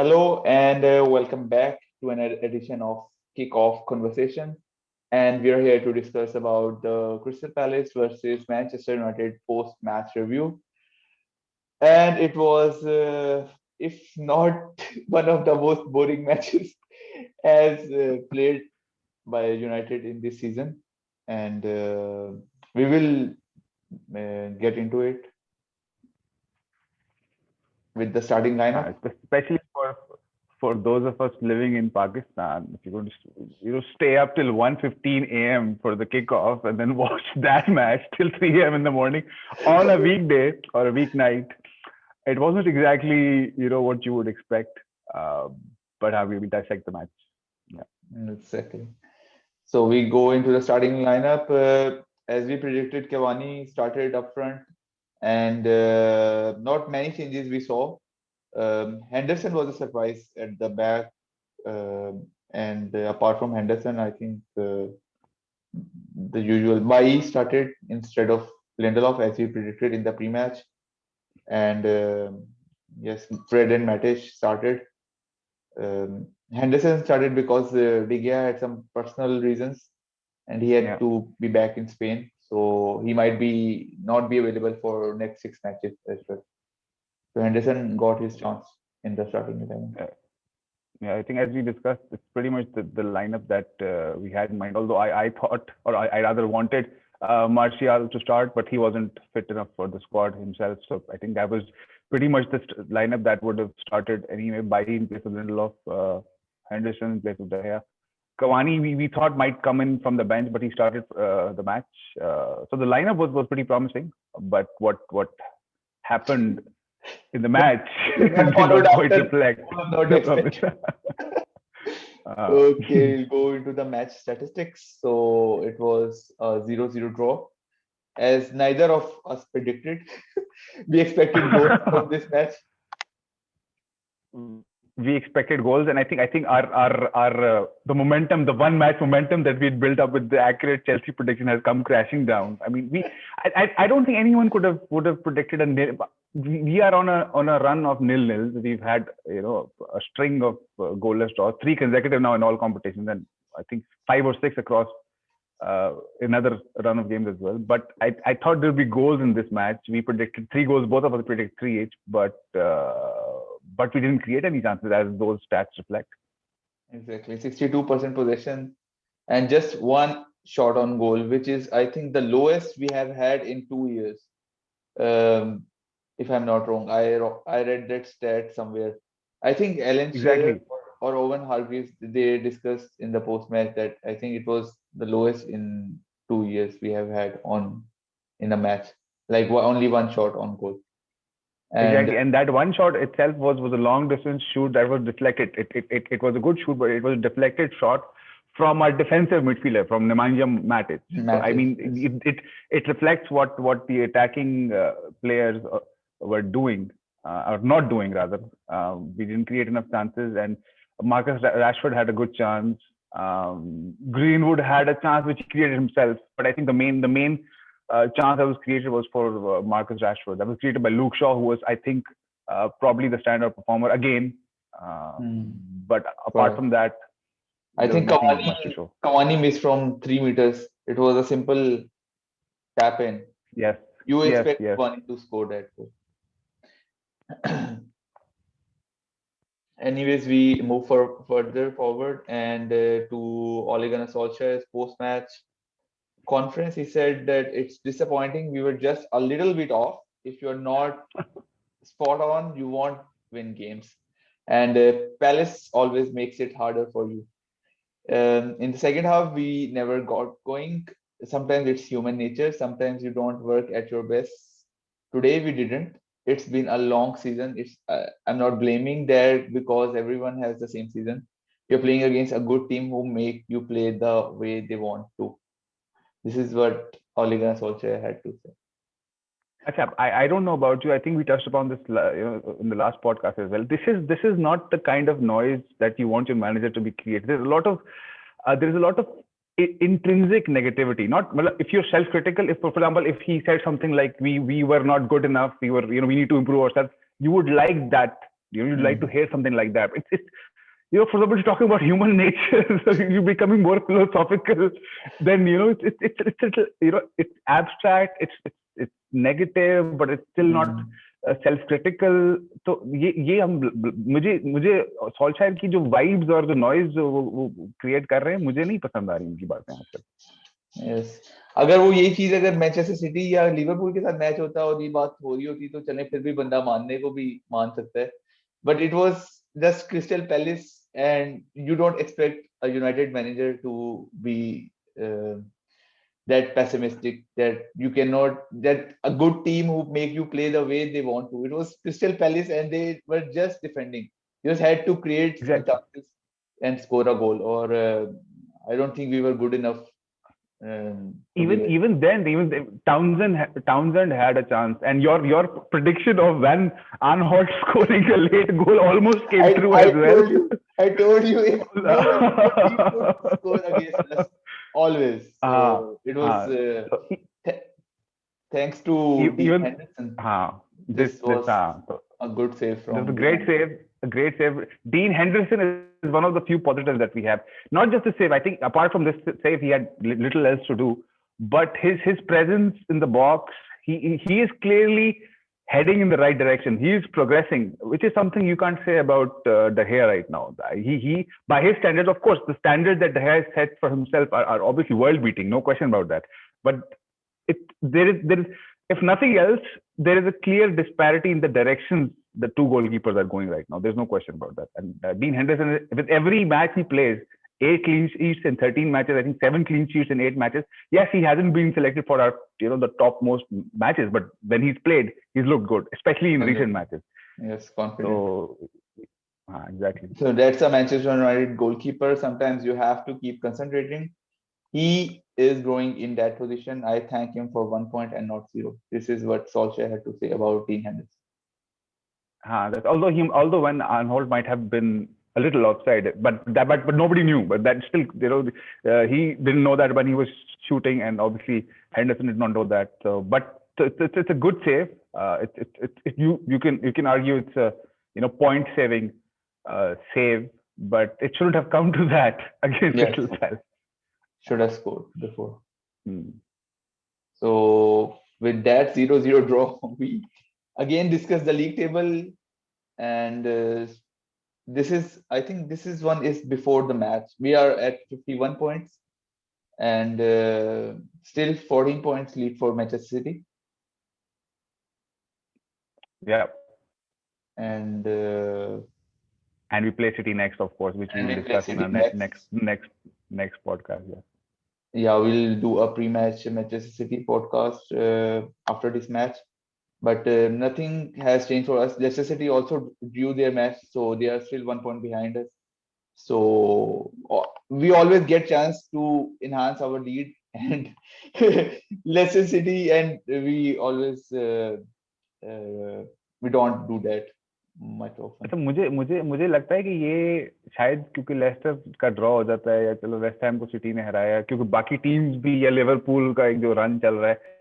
Hello and welcome back to another edition of Kickoff Conversation. And we are here to discuss about the Crystal Palace versus Manchester United post-match review. And it was, if not one of the most boring matches as played by United in this season. And we will get into it with the starting lineup. Especially for those of us living in Pakistan, if you're going to stay up till 1:15 a.m. for the kickoff and then watch that match till 3 a.m. in the morning on a weekday or a weeknight, it wasn't exactly what you would expect. Uh, but how we will dissect the match. Yeah. Exactly. So we go into the starting lineup. As we predicted, Cavani started up front, and not many changes we saw. Henderson was a surprise at the back, and apart from Henderson, I think the usual Bailly started instead of Lindelof as we predicted in the pre-match, and yes, Fred and Matic started. Henderson started because De Gea had some personal reasons and he had Yeah. to be back in Spain. So he might be not be available for next six matches as well. So Henderson got his chance in the starting 11. Uh, Yeah, I think as we discussed, it's pretty much the lineup that we had in mind. Although I thought, or I rather wanted Martial to start, but he wasn't fit enough for the squad himself. So I think that was pretty much the lineup that would have started anyway. Bailly in place of Lindelof, Henderson in place of De Gea. Cavani, we thought might come in from the bench, but he started the match. So the lineup was pretty promising. But what happened in the match That did followed not quite after reflect was not the promise. expected. uh, Okay, we'll go into the match statistics. So it was a 0-0 draw. As neither of us predicted, we expected goals from this match. we expected goals, and I think our the momentum, the one match momentum that we'd built up with the accurate Chelsea prediction has come crashing down. I mean, I don't think anyone would have predicted a nil. We are on a run of nil-nils. We've had a string of goalless draws, three consecutive now in all competitions, and I think five or six across another run of games as well. But I thought there'd be goals in this match. We predicted three goals. Both of us predicted three each, but we didn't create any chances as those stats reflect. Exactly, 62% possession and just one shot on goal, which is, I think, the lowest we have had in 2 years. Um, if I'm not wrong, I read that stat somewhere. I think Alan Shearer Exactly. or Owen Hargreaves they discussed in the post match that I think it was the lowest in 2 years we have had on in a match, like only one shot on goal. And Exactly. And that one shot itself was a long distance shoot that was deflected. It was a good shoot, but it was a deflected shot from our defensive midfielder, from Nemanja Matic. So I matches, mean, yes. it reflects what the attacking players were doing, or not doing rather. We didn't create enough chances, and Marcus Rashford had a good chance. Greenwood had a chance which he created himself, but I think the main chance that was created was for Marcus Rashford. That was created by Luke Shaw, who was, I think, probably the standout performer again. Uh, Hmm. but apart Correct. from that, I there was think nothing much to show. Cavani missed from 3 meters. It was a simple tap in. Yes, You yes, expect yes. Cavani to score that goal. Anyways, we move further forward and to Ole Gunnar Solskjaer's post-match conference. He said that it's disappointing. We were just a little bit off. If you're not spot on, you won't win games. And Palace always makes it harder for you. In the second half, we never got going. Sometimes it's human nature. Sometimes you don't work at your best. Today we didn't. It's been a long season. It's I'm not blaming that because everyone has the same season. You're playing against a good team who make you play the way they want to. This is what Ole Gunnar Solskjaer had to say. Achha, I don't know about you. I think we touched upon this in the last podcast as well. This is not the kind of noise that you want your manager to be created. There's a lot of intrinsic negativity. Not well, if you're self-critical. If, for example, if he said something like we were not good enough, we need to improve ourselves. You would like that You'd like to hear something like that. It's for example, talking about human nature, so you're becoming more philosophical. Then it's abstract. It's negative, but it's still not self-critical. तो ये हम मुझे सॉल्शायर की जो vibes और जो noise वो create कर रहे हैं, मुझे नहीं पसंद आ रही उनकी बातें आजकल. Yes. अगर वो यही चीज अगर मैनचेस्टर सिटी या लिवरपूल के साथ मैच होता और ये बात हो रही होती तो चले फिर भी बंदा मानने को भी मान सकता है. But it was just Crystal Palace, and you don't expect a United manager to be that pessimistic, that you cannot, that a good team who make you play the way they want to. It was Crystal Palace and they were just defending. You just had to create the chances and score a goal, or I don't think we were good enough. Even then Townsend had a chance, and your prediction of Van Aanholt scoring a late goal almost came true as well. I told you if no team could score against us always. So it was thanks to Dean Henderson. This was a good save from. This was a great save. Dean Henderson is one of the few positives that we have. Not just the save. I think apart from this save, he had little else to do. But his presence in the box, he is clearly heading in the right direction. He is progressing, which is something you can't say about De Gea right now. He by his standards, of course, the standards that De Gea has set for himself are obviously world-beating. No question about that. But there is, if nothing else, there is a clear disparity in the directions the two goalkeepers are going right now. There's no question about that. And Dean Henderson, with every match he plays, 8 clean sheets in 13 matches, I think 7 clean sheets in 8 matches. Yes, he hasn't been selected for our, the topmost matches, but when he's played, he's looked good, especially in recent matches. Yes, confident. So, exactly. So that's a Manchester United goalkeeper. Sometimes you have to keep concentrating. He is growing in that position. I thank him for 1 point and not 0. This is what Solskjaer had to say about Dean Henderson. Although when Arnold might have been a little offside, but nobody knew. But that still, he didn't know that when he was shooting, and obviously Henderson did not know that. So, but it's a good save. You can argue it's a point saving save, but it shouldn't have come to that against Crystal Palace. Should have scored before. So with that 0-0 draw, we again discuss the league table, and I think this is before the match. We are at 51 points, and still 14 points lead for Manchester City. Yeah. And we play City next, of course, which we will discuss in our next podcast. Yeah, we'll do a pre-match Manchester City podcast after this match. But nothing has changed for us. Leicester City also drew their match, so they are still 1 point behind us. So we always get chance to enhance our lead, and Leicester City, and we always we don't do that much often. अच्छा, मुझे लगता है कि ये शायद क्योंकि Lester का draw हो जाता है, या चलो वेस्ट हैम को सिटी ने हराया, क्योंकि बाकी टीम्स भी, या लिवरपूल का एक जो रन चल रहा है,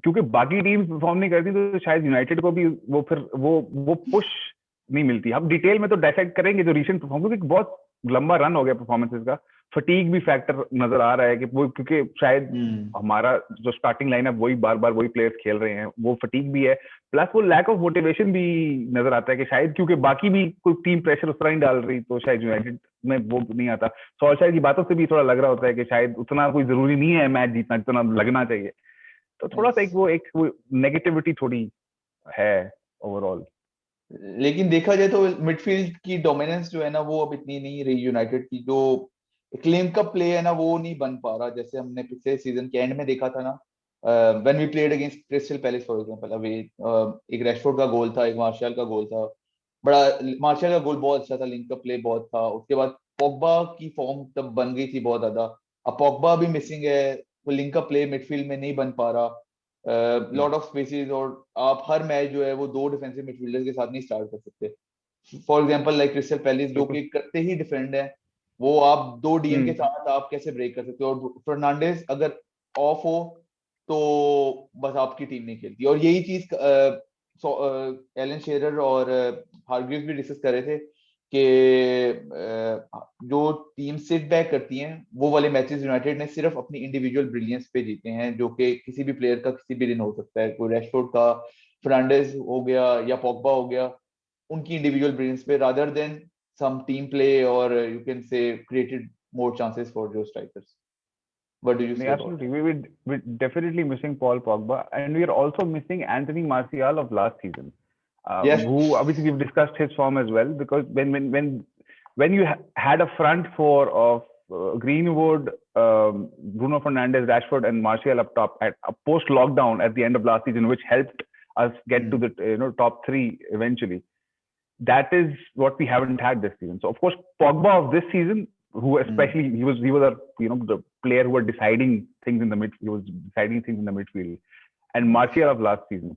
क्योंकि बाकी टीम्स परफॉर्म नहीं करती, तो शायद यूनाइटेड को भी वो पुश नहीं मिलती. हम डिटेल में तो डायसेक्ट करेंगे जो रीसेंट परफॉर्मेंस, क्योंकि बहुत लंबा रन हो गया परफॉर्मेंसेस का. फटीग भी फैक्टर नजर आ रहा है कि वो, क्योंकि शायद हमारा जो स्टार्टिंग लाइन है वही बार वही प्लेयर्स खेल रहे हैं, वो फटीग भी है, प्लस वो लैक ऑफ मोटिवेशन भी नजर आता है कि शायद क्योंकि बाकी भी कोई टीम प्रेशर उस तरह नहीं डाल रही, तो शायद यूनाइटेड में वो नहीं आता. सोल्शायर की बातों से भी थोड़ा लग रहा होता है कि शायद उतना कोई जरूरी नहीं है मैच जीतना जितना लगना चाहिए. तो थोड़ा सा वो नेगेटिविटी थोड़ी है ओवरऑल. लेकिन देखा जाए तो मिडफील्ड की डोमिनेंस जो है ना, वो अब इतनी नहीं रही यूनाइटेड की. जो क्लीन कप प्ले है ना, वो नहीं बन पा रहा, जैसे हमने पिछले सीजन के एंड में देखा था ना, when we played against Crystal Palace for example. अभी एक रैशफोर्ड का गोल था, एक मार्शल का गोल था, मार्शल का गोल बहुत अच्छा था, लिंक अप प्ले बहुत था. उसके बाद पोग्बा की फॉर्म तब बन गई थी बहुत ज्यादा. अब पोग्बा भी मिसिंग है, वो लिंक अप प्ले मिडफील्ड में नहीं बन पा रहा. लॉट ऑफ स्पेसेस, और आप हर मैच जो है वो 2 डिफेंसिव मिडफील्डर्स के साथ नहीं स्टार्ट कर सकते. For example like crystal palace, जो कि करते ही डिफेंड है, वो आप 2 डीएम के साथ आप कैसे ब्रेक कर सकते हो. और फर्नांडिस अगर ऑफ हो तो बस आपकी टीम नहीं खेलती. और यही चीज एलन शेरर और हारग्रीव्स भी डिस्कस कर रहे थे कि जो टीम सिट बैक करती हैं वो वाले मैचेस यूनाइटेड ने सिर्फ अपनी इंडिविजुअल ब्रिलियंस पे जीते हैं, जो कि किसी भी प्लेयर का किसी भी दिन हो सकता है, कोई रैशफोर्ड का, फर्नांडिस हो गया या पॉग्बा हो गया, उनकी इंडिविजुअल ब्रिलियंस पे, rather than some team play, और you can say created more chances for जो strikers. What do you No, say about absolutely. We're definitely missing Paul Pogba, and we are also missing Anthony Martial of last season, it? Yes. who obviously we've discussed his form as well. Because when you had a front four of Greenwood, Bruno Fernandes, Rashford, and Martial up top at a post lockdown at the end of last season, which helped us get to the top three eventually. That is what we haven't had this season. So of course, Pogba of this season, who especially he was a the player who was deciding things in the mid, he was deciding things in the midfield, and Martial of last season,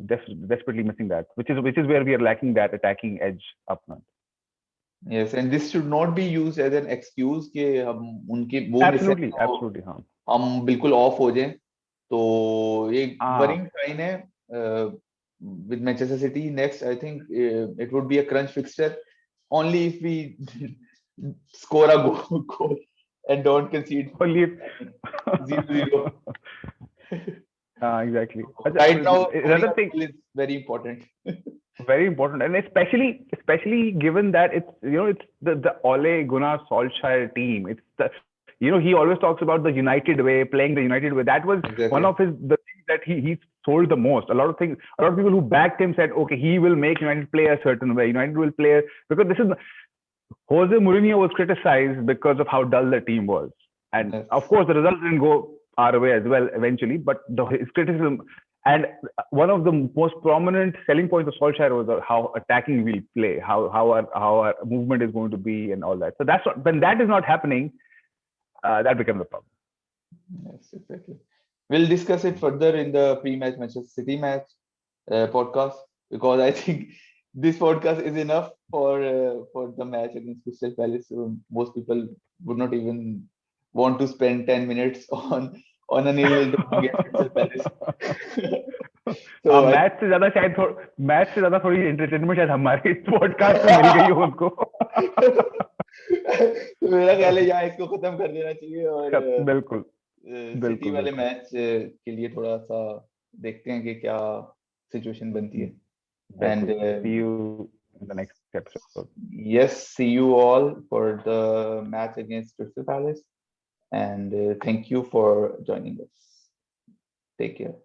desperately missing that, which is where we are lacking that attacking edge up front. Yes, and this should not be used as an excuse कि हम उनके वो miss है Absolutely, तो absolutely, हाँ. हम बिल्कुल of हो जाएं. तो ये वरिंग साइन है with Manchester City. Next, I think it would be a crunch fixture only if we score a goal and don't concede. Only if 0-0. Exactly. Right now, Another thing is very important. Very important, and especially given that it's it's the Ole Gunnar Solskjaer team. It's the he always talks about the United way, playing the United way. That was one of the things that he sold the most. A lot of people who backed him said, okay, he will make United play a certain way. United will play, because this is Jose Mourinho was criticized because of how dull the team was, and of course the results didn't go our way as well eventually. But his criticism. And one of the most prominent selling points of Solskjaer was how attacking we play, how our movement is going to be, and all that. So that's when that is not happening, that becomes a problem. Yes, exactly. We'll discuss it further in the pre-match Manchester City match podcast, because I think this podcast is enough for the match against Crystal Palace. So most people would not even want to spend 10 minutes on a nil against Crystal Palace. So match से ज्यादा थोड़ी entertainment शायद हमारे इस podcast में मिल गई हो उनको. तो मेरा ख्याल है यहाँ इसको खत्म कर देना चाहिए और बिल्कुल सिटी वाले मैच के लिए थोड़ा सा देखते हैं कि क्या सिचुएशन बनती है. And see you in the next episode. Yes, see you all for the match against Crystal Palace, and thank you for joining us. Take care.